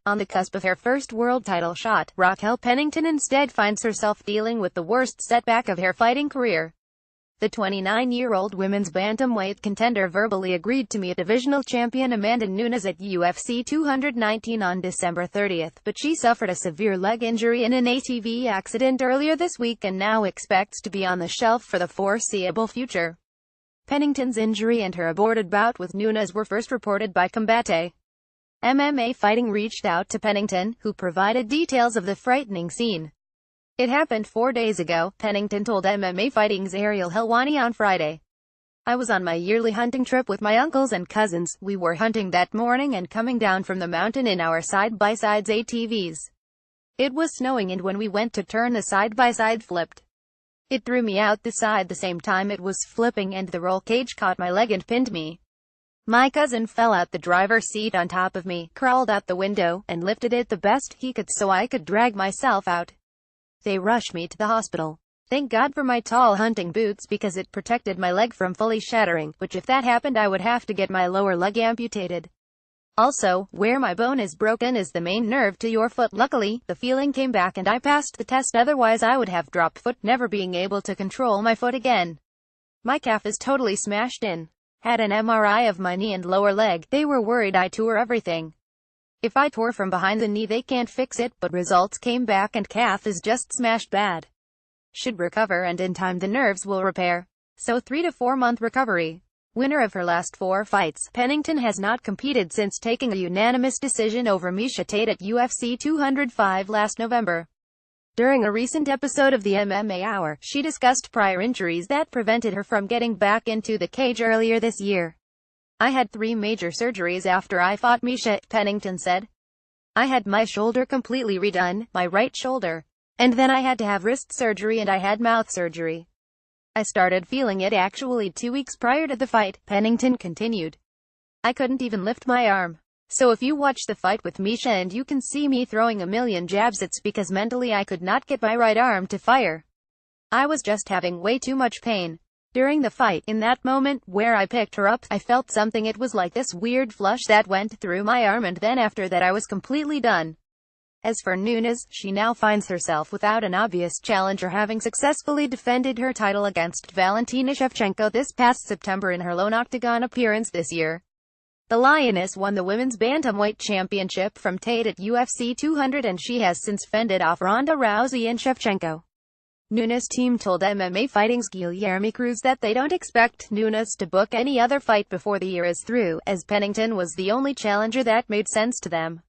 On the cusp of her first world title shot, Raquel Pennington instead finds herself dealing with the worst setback of her fighting career. The 29-year-old women's bantamweight contender verbally agreed to meet divisional champion Amanda Nunes at UFC 219 on December 30, but she suffered a severe leg injury in an ATV accident earlier this week and now expects to be on the shelf for the foreseeable future. Pennington's injury and her aborted bout with Nunes were first reported by Combate MMA Fighting reached out to Pennington, who provided details of the frightening scene. It happened 4 days ago, Pennington told MMA Fighting's Ariel Helwani on Friday. I was on my yearly hunting trip with my uncles and cousins. We were hunting that morning and coming down from the mountain in our side-by-sides ATVs. It was snowing and when we went to turn the side-by-side flipped. It threw me out the side the same time it was flipping and the roll cage caught my leg and pinned me. My cousin fell out the driver's seat on top of me, crawled out the window, and lifted it the best he could so I could drag myself out. They rushed me to the hospital. Thank God for my tall hunting boots because it protected my leg from fully shattering, which if that happened I would have to get my lower leg amputated. Also, where my bone is broken is the main nerve to your foot. Luckily, the feeling came back and I passed the test, otherwise I would have dropped foot, never being able to control my foot again. My calf is totally smashed in. Had an MRI of my knee and lower leg. They were worried I tore everything. If I tore from behind the knee they can't fix it, but results came back and calf is just smashed bad. Should recover and in time the nerves will repair. So 3 to 4 month recovery. Winner of her last 4 fights, Pennington has not competed since taking a unanimous decision over Miesha Tate at UFC 205 last November. During a recent episode of the MMA Hour, she discussed prior injuries that prevented her from getting back into the cage earlier this year. I had 3 major surgeries after I fought Miesha, Pennington said. I had my shoulder completely redone, my right shoulder. And then I had to have wrist surgery and I had mouth surgery. I started feeling it actually 2 weeks prior to the fight, Pennington continued. I couldn't even lift my arm. So if you watch the fight with Miesha and you can see me throwing a million jabs, it's because mentally I could not get my right arm to fire. I was just having way too much pain. During the fight, in that moment where I picked her up, I felt something. It was like this weird flush that went through my arm and then after that I was completely done. As for Nunes, she now finds herself without an obvious challenger, having successfully defended her title against Valentina Shevchenko this past September in her lone octagon appearance this year. The Lioness won the women's bantamweight championship from Tate at UFC 200 and she has since fended off Ronda Rousey and Shevchenko. Nunes' team told MMA Fighting's Guilherme Cruz that they don't expect Nunes to book any other fight before the year is through, as Pennington was the only challenger that made sense to them.